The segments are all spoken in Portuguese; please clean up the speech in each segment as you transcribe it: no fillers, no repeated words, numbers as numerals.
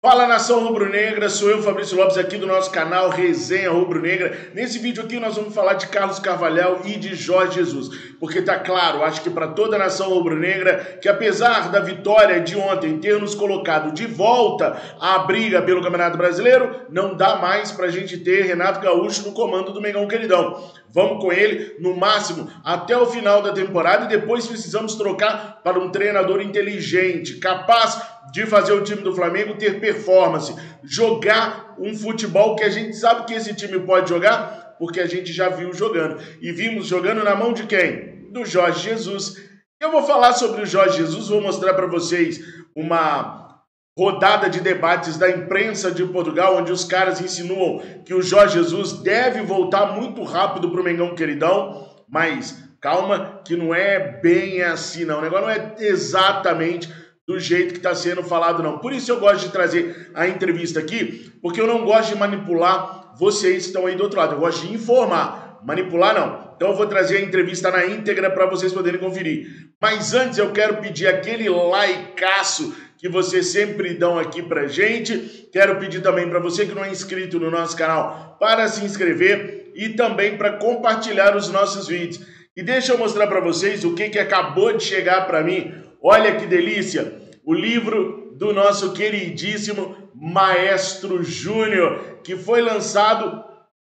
Fala, nação rubro-negra, sou eu, Fabrício Lopes, aqui do nosso canal Resenha Rubro-Negra. Nesse vídeo aqui nós vamos falar de Carlos Carvalhal e de Jorge Jesus, porque tá claro, acho que para toda a nação rubro-negra, que apesar da vitória de ontem ter nos colocado de volta à briga pelo Campeonato Brasileiro, não dá mais pra gente ter Renato Gaúcho no comando do Mengão Queridão. Vamos com ele, no máximo, até o final da temporada, e depois precisamos trocar para um treinador inteligente, capaz de fazer o time do Flamengo ter performance, jogar um futebol que a gente sabe que esse time pode jogar, porque a gente já viu jogando. E vimos jogando na mão de quem? Do Jorge Jesus. Eu vou falar sobre o Jorge Jesus, vou mostrar para vocês uma rodada de debates da imprensa de Portugal, onde os caras insinuam que o Jorge Jesus deve voltar muito rápido para o Mengão Queridão, mas calma que não é bem assim não, o negócio não é exatamente do jeito que está sendo falado não. Por isso eu gosto de trazer a entrevista aqui, porque eu não gosto de manipular vocês que estão aí do outro lado, eu gosto de informar, manipular não. Então eu vou trazer a entrevista na íntegra para vocês poderem conferir. Mas antes eu quero pedir aquele likeaço que vocês sempre dão aqui pra gente. Quero pedir também para você que não é inscrito no nosso canal para se inscrever e também para compartilhar os nossos vídeos. E deixa eu mostrar para vocês o que acabou de chegar para mim. Olha que delícia! O livro do nosso queridíssimo Maestro Júnior, que foi lançado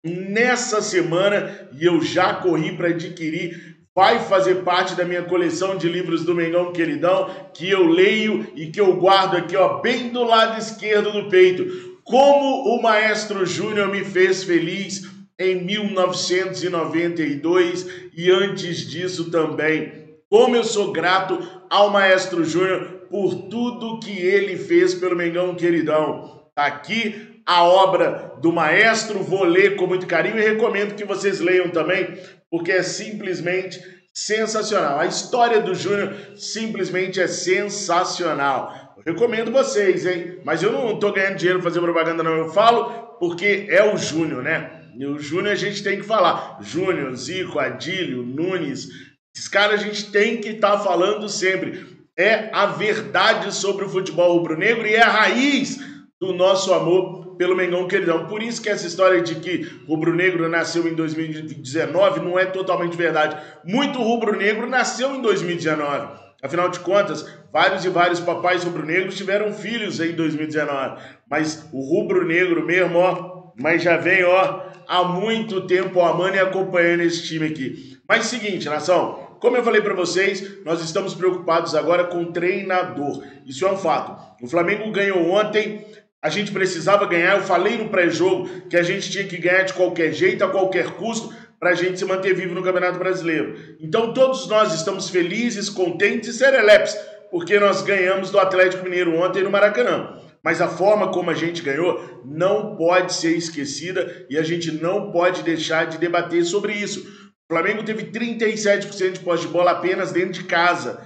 nessa semana e eu já corri para adquirir. Vai fazer parte da minha coleção de livros do Mengão Queridão, que eu leio e que eu guardo aqui, ó, bem do lado esquerdo do peito. Como o Maestro Júnior me fez feliz em 1992 e antes disso também. Como eu sou grato ao Maestro Júnior por tudo que ele fez pelo Mengão Queridão. Tá aqui a obra do Maestro, vou ler com muito carinho e recomendo que vocês leiam também, porque é simplesmente sensacional. A história do Júnior simplesmente é sensacional. Eu recomendo vocês, hein? Mas eu não tô ganhando dinheiro pra fazer propaganda não, eu falo porque é o Júnior, né? E o Júnior a gente tem que falar. Júnior, Zico, Adílio, Nunes, esses caras a gente tem que estar falando sempre. É a verdade sobre o futebol rubro-negro e é a raiz do nosso amor pelo Mengão Queridão. Por isso que essa história de que rubro-negro nasceu em 2019 não é totalmente verdade. Muito rubro-negro nasceu em 2019. Afinal de contas, vários e vários papais rubro-negros tiveram filhos em 2019. Mas o rubro-negro mesmo, ó, mas já vem, ó, há muito tempo amando e acompanhando esse time aqui. Mas seguinte, nação, como eu falei para vocês, nós estamos preocupados agora com o treinador. Isso é um fato. O Flamengo ganhou ontem. A gente precisava ganhar, eu falei no pré-jogo que a gente tinha que ganhar de qualquer jeito, a qualquer custo, para a gente se manter vivo no Campeonato Brasileiro. Então todos nós estamos felizes, contentes e serelepes, porque nós ganhamos do Atlético Mineiro ontem no Maracanã. Mas a forma como a gente ganhou não pode ser esquecida e a gente não pode deixar de debater sobre isso. O Flamengo teve 37% de posse de bola apenas dentro de casa.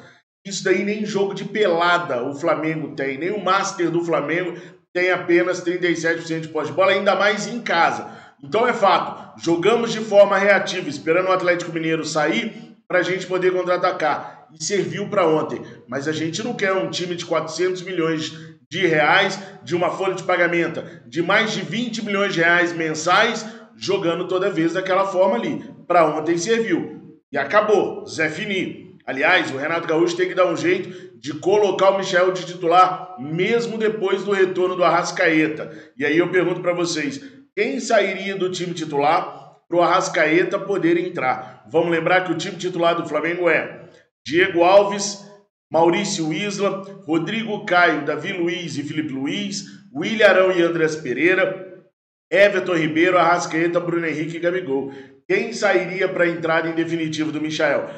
Isso daí nem jogo de pelada o Flamengo tem, nem o Master do Flamengo tem apenas 37% de posse de bola, ainda mais em casa. Então é fato, jogamos de forma reativa, esperando o Atlético Mineiro sair para a gente poder contra-atacar. E serviu para ontem. Mas a gente não quer um time de 400 milhões de reais, de uma folha de pagamento de mais de 20 milhões de reais mensais, jogando toda vez daquela forma ali. Para ontem serviu. E acabou, Zé Fini. Aliás, o Renato Gaúcho tem que dar um jeito de colocar o Michael de titular, mesmo depois do retorno do Arrascaeta. E aí eu pergunto para vocês, quem sairia do time titular para o Arrascaeta poder entrar? Vamos lembrar que o time titular do Flamengo é Diego Alves, Maurício Isla, Rodrigo Caio, Davi Luiz e Felipe Luiz, William Arão e Andrés Pereira, Everton Ribeiro, Arrascaeta, Bruno Henrique e Gabigol. Quem sairia para a entrada em definitivo do Michael?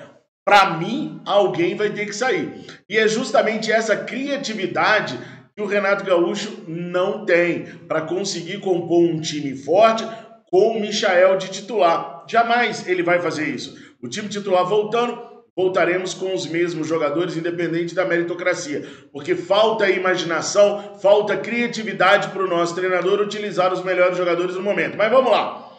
Para mim, alguém vai ter que sair. E é justamente essa criatividade que o Renato Gaúcho não tem para conseguir compor um time forte com o Michael de titular. Jamais ele vai fazer isso. O time titular voltando, voltaremos com os mesmos jogadores, independente da meritocracia. Porque falta imaginação, falta criatividade para o nosso treinador utilizar os melhores jogadores no momento. Mas vamos lá.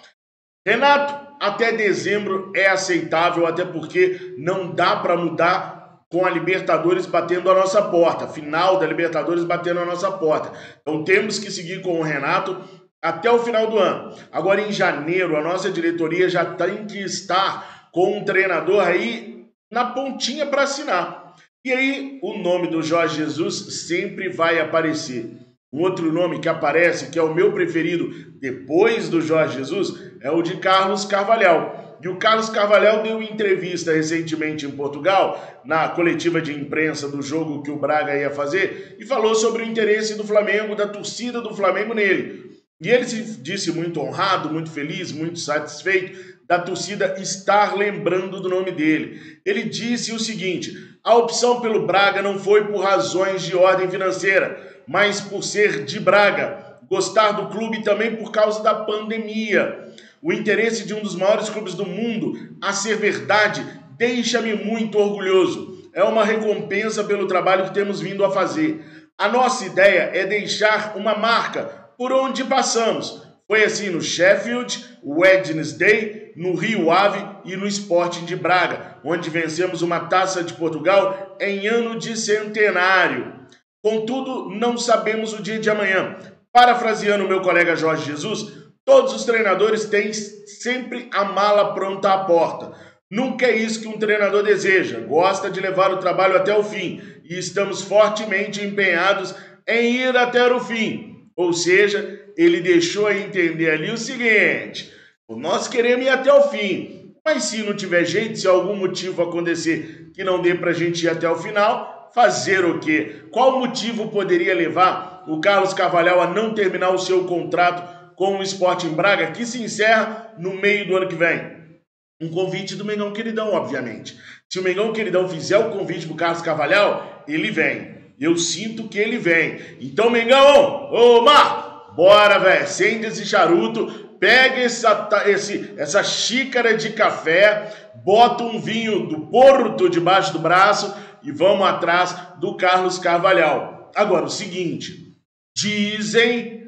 Renato, até dezembro é aceitável, até porque não dá para mudar com a Libertadores batendo a nossa porta, final da Libertadores batendo a nossa porta. Então temos que seguir com o Renato até o final do ano. Agora em janeiro a nossa diretoria já tem que estar com um treinador aí na pontinha para assinar. E aí o nome do Jorge Jesus sempre vai aparecer. Um outro nome que aparece, que é o meu preferido depois do Jorge Jesus, é o de Carlos Carvalhal. E o Carlos Carvalhal deu entrevista recentemente em Portugal, na coletiva de imprensa do jogo que o Braga ia fazer, e falou sobre o interesse do Flamengo, da torcida do Flamengo nele. E ele se disse muito honrado, muito feliz, muito satisfeito da torcida estar lembrando do nome dele. Ele disse o seguinte: a opção pelo Braga não foi por razões de ordem financeira, mas por ser de Braga, gostar do clube também por causa da pandemia. O interesse de um dos maiores clubes do mundo a ser verdade deixa-me muito orgulhoso. É uma recompensa pelo trabalho que temos vindo a fazer. A nossa ideia é deixar uma marca por onde passamos. Foi assim no Sheffield, Wednesday, no Rio Ave e no Sporting de Braga, onde vencemos uma Taça de Portugal em ano de centenário. Contudo, não sabemos o dia de amanhã. Parafraseando meu colega Jorge Jesus, todos os treinadores têm sempre a mala pronta à porta. Nunca é isso que um treinador deseja. Gosta de levar o trabalho até o fim e estamos fortemente empenhados em ir até o fim. Ou seja, ele deixou a entender ali o seguinte: nós queremos ir até o fim, mas se não tiver jeito, se algum motivo acontecer que não dê para a gente ir até o final, fazer o quê? Qual motivo poderia levar o Carlos Carvalhal a não terminar o seu contrato com o Sporting Braga, que se encerra no meio do ano que vem? Um convite do Mengão Queridão, obviamente. Se o Mengão Queridão fizer o convite para o Carlos Carvalhal, ele vem. Eu sinto que ele vem. Então, Mengão, ô Mar, bora, velho, acende esse charuto, pega essa xícara de café, bota um vinho do Porto debaixo do braço e vamos atrás do Carlos Carvalhal. Agora, o seguinte, dizem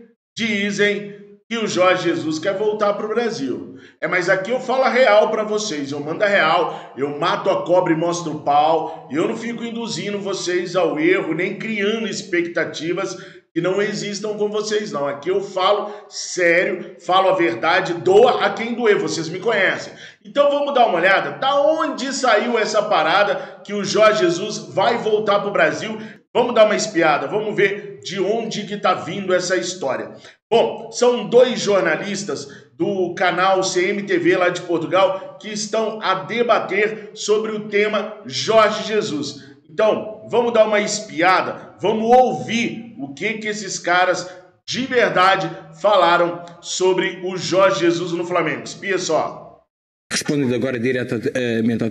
que o Jorge Jesus quer voltar para o Brasil. Mas aqui eu falo a real para vocês, eu mando a real, eu mato a cobra e mostro o pau, eu não fico induzindo vocês ao erro, nem criando expectativas que não existam com vocês, não. Aqui eu falo sério, falo a verdade, doa a quem doer, vocês me conhecem. Então vamos dar uma olhada, da onde saiu essa parada que o Jorge Jesus vai voltar para o Brasil? Vamos dar uma espiada, vamos ver de onde que está vindo essa história. Bom, são dois jornalistas do canal CMTV lá de Portugal que estão a debater sobre o tema Jorge Jesus. Então, vamos dar uma espiada, vamos ouvir o que esses caras de verdade falaram sobre o Jorge Jesus no Flamengo. Espia só. Respondendo agora diretamente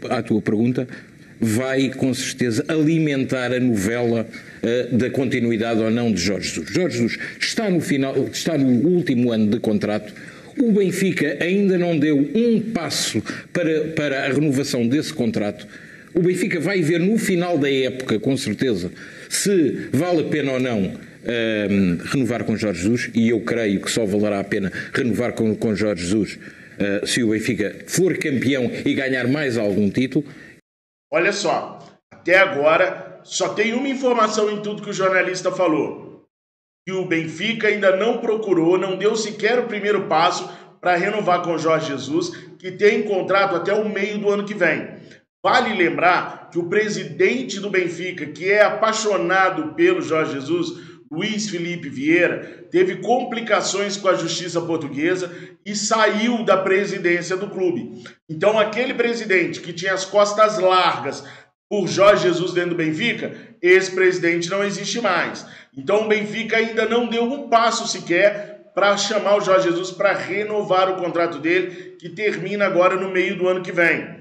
à tua pergunta, vai com certeza alimentar a novela da continuidade ou não de Jorge Jesus. Jorge Jesus está no último ano de contrato. O Benfica ainda não deu um passo para a renovação desse contrato. O Benfica vai ver no final da época, com certeza, se vale a pena ou não renovar com Jorge Jesus, e eu creio que só valerá a pena renovar com Jorge Jesus se o Benfica for campeão e ganhar mais algum título. Olha só, até agora só tem uma informação em tudo que o jornalista falou: que o Benfica ainda não procurou, não deu sequer o primeiro passo para renovar com o Jorge Jesus, que tem contrato até o meio do ano que vem. Vale lembrar que o presidente do Benfica, que é apaixonado pelo Jorge Jesus, Luiz Felipe Vieira, teve complicações com a justiça portuguesa e saiu da presidência do clube. Então aquele presidente que tinha as costas largas por Jorge Jesus dentro do Benfica, esse presidente não existe mais. Então o Benfica ainda não deu um passo sequer para chamar o Jorge Jesus para renovar o contrato dele, que termina agora no meio do ano que vem.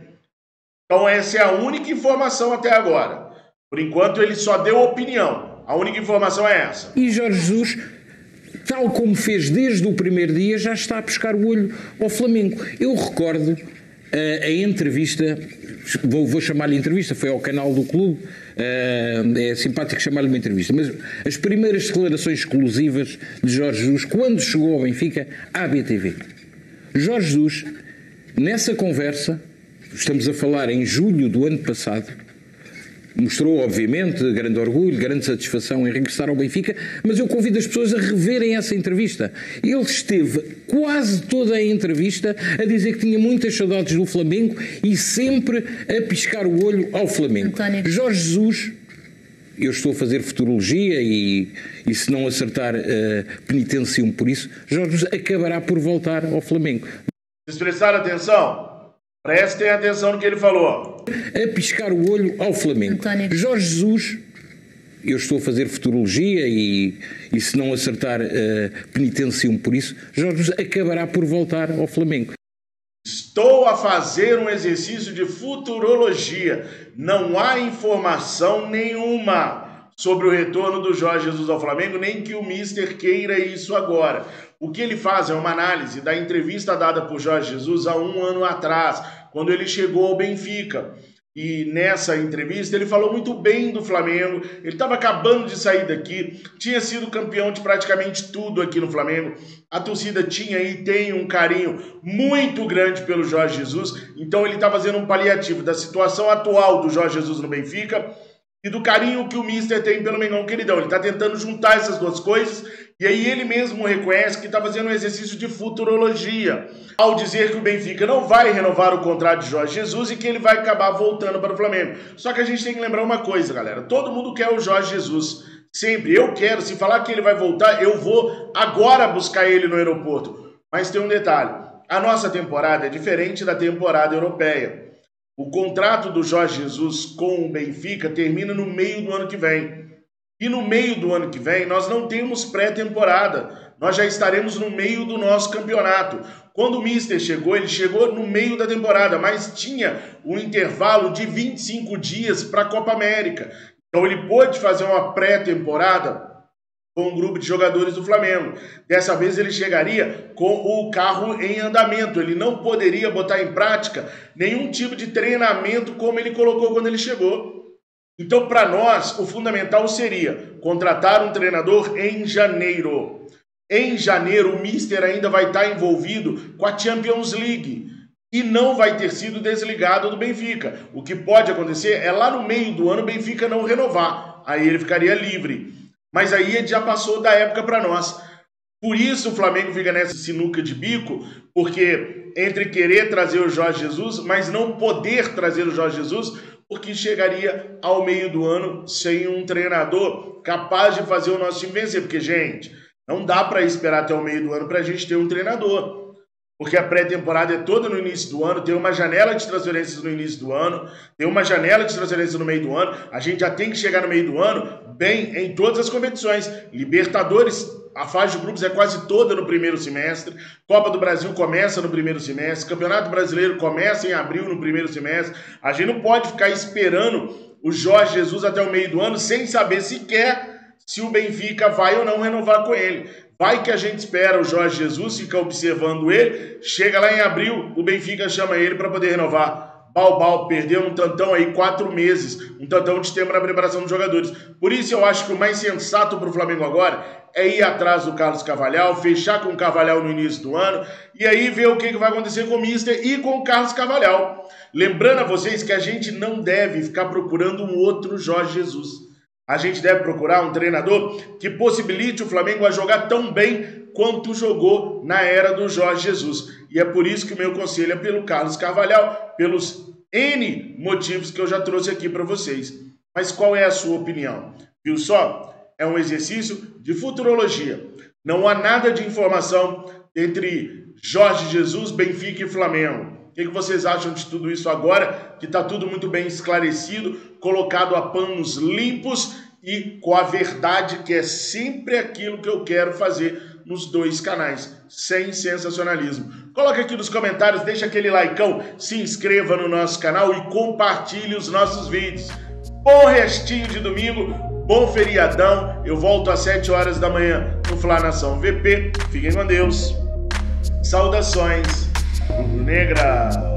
Então essa é a única informação até agora. Por enquanto ele só deu opinião. A única informação é essa. E Jorge Jesus, tal como fez desde o primeiro dia, já está a pescar o olho ao Flamengo. Eu recordo a entrevista, vou chamar-lhe entrevista, foi ao canal do clube, é simpático chamar-lhe uma entrevista, mas as primeiras declarações exclusivas de Jorge Jesus, quando chegou ao Benfica, à BTV. Jorge Jesus, nessa conversa, estamos a falar em julho do ano passado, mostrou, obviamente, grande orgulho, grande satisfação em regressar ao Benfica, mas eu convido as pessoas a reverem essa entrevista. Ele esteve quase toda a entrevista a dizer que tinha muitas saudades do Flamengo e sempre a piscar o olho ao Flamengo. António. Jorge Jesus, eu estou a fazer futurologia e se não acertar, penitencio-me por isso, Jorge Jesus acabará por voltar ao Flamengo. Vocês prestaram atenção? Prestem atenção no que ele falou. A piscar o olho ao Flamengo. António. Jorge Jesus, eu estou a fazer futurologia e se não acertar, penitencio-me por isso, Jorge Jesus acabará por voltar ao Flamengo. Estou a fazer um exercício de futurologia. Não há informação nenhuma sobre o retorno do Jorge Jesus ao Flamengo, nem que o Mister queira isso agora. O que ele faz é uma análise da entrevista dada por Jorge Jesus há um ano atrás, quando ele chegou ao Benfica. E nessa entrevista ele falou muito bem do Flamengo, ele estava acabando de sair daqui, tinha sido campeão de praticamente tudo aqui no Flamengo, a torcida tinha e tem um carinho muito grande pelo Jorge Jesus, então ele está fazendo um paliativo da situação atual do Jorge Jesus no Benfica e do carinho que o Mister tem pelo Mengão Queridão. Ele está tentando juntar essas duas coisas e aí ele mesmo reconhece que está fazendo um exercício de futurologia ao dizer que o Benfica não vai renovar o contrato de Jorge Jesus e que ele vai acabar voltando para o Flamengo. Só que a gente tem que lembrar uma coisa, galera. Todo mundo quer o Jorge Jesus. Sempre. Eu quero. Se falar que ele vai voltar, eu vou agora buscar ele no aeroporto. Mas tem um detalhe. A nossa temporada é diferente da temporada europeia. O contrato do Jorge Jesus com o Benfica termina no meio do ano que vem. E no meio do ano que vem nós não temos pré-temporada. Nós já estaremos no meio do nosso campeonato. Quando o Mister chegou, ele chegou no meio da temporada, mas tinha um intervalo de 25 dias para a Copa América. Então ele pôde fazer uma pré-temporada com um grupo de jogadores do Flamengo. Dessa vez ele chegaria com o carro em andamento. Ele não poderia botar em prática nenhum tipo de treinamento como ele colocou quando ele chegou. Então, para nós, o fundamental seria contratar um treinador em janeiro. Em janeiro, o Mister ainda vai estar envolvido com a Champions League e não vai ter sido desligado do Benfica. O que pode acontecer é lá no meio do ano o Benfica não renovar. Aí ele ficaria livre. Mas aí ele já passou da época para nós. Por isso o Flamengo fica nessa sinuca de bico, porque entre querer trazer o Jorge Jesus, mas não poder trazer o Jorge Jesus, porque chegaria ao meio do ano sem um treinador capaz de fazer o nosso time vencer. Porque, gente, não dá para esperar até o meio do ano para a gente ter um treinador. Porque a pré-temporada é toda no início do ano, tem uma janela de transferências no início do ano, tem uma janela de transferências no meio do ano, a gente já tem que chegar no meio do ano bem em todas as competições. Libertadores, a fase de grupos é quase toda no primeiro semestre, Copa do Brasil começa no primeiro semestre, Campeonato Brasileiro começa em abril no primeiro semestre. A gente não pode ficar esperando o Jorge Jesus até o meio do ano sem saber sequer se o Benfica vai ou não renovar com ele. Vai que a gente espera o Jorge Jesus, fica observando ele, chega lá em abril, o Benfica chama ele para poder renovar. Balbal perdeu um tantão aí 4 meses, um tantão de tempo na preparação dos jogadores. Por isso eu acho que o mais sensato para o Flamengo agora é ir atrás do Carlos Carvalhal, fechar com o Carvalhal no início do ano e aí ver o que vai acontecer com o Mister e com o Carlos Carvalhal. Lembrando a vocês que a gente não deve ficar procurando um outro Jorge Jesus. A gente deve procurar um treinador que possibilite o Flamengo a jogar tão bem quanto jogou na era do Jorge Jesus. E é por isso que o meu conselho é pelo Carlos Carvalhal, pelos N motivos que eu já trouxe aqui para vocês. Mas qual é a sua opinião? Viu só? É um exercício de futurologia. Não há nada de informação entre Jorge Jesus, Benfica e Flamengo. O que vocês acham de tudo isso agora, que está tudo muito bem esclarecido, colocado a panos limpos e com a verdade, que é sempre aquilo que eu quero fazer nos dois canais, sem sensacionalismo. Coloca aqui nos comentários, deixa aquele likeão, se inscreva no nosso canal e compartilhe os nossos vídeos. Bom restinho de domingo, bom feriadão, eu volto às 7 horas da manhã no Fla Nação VP. Fiquem com Deus. Saudações rubro-negra.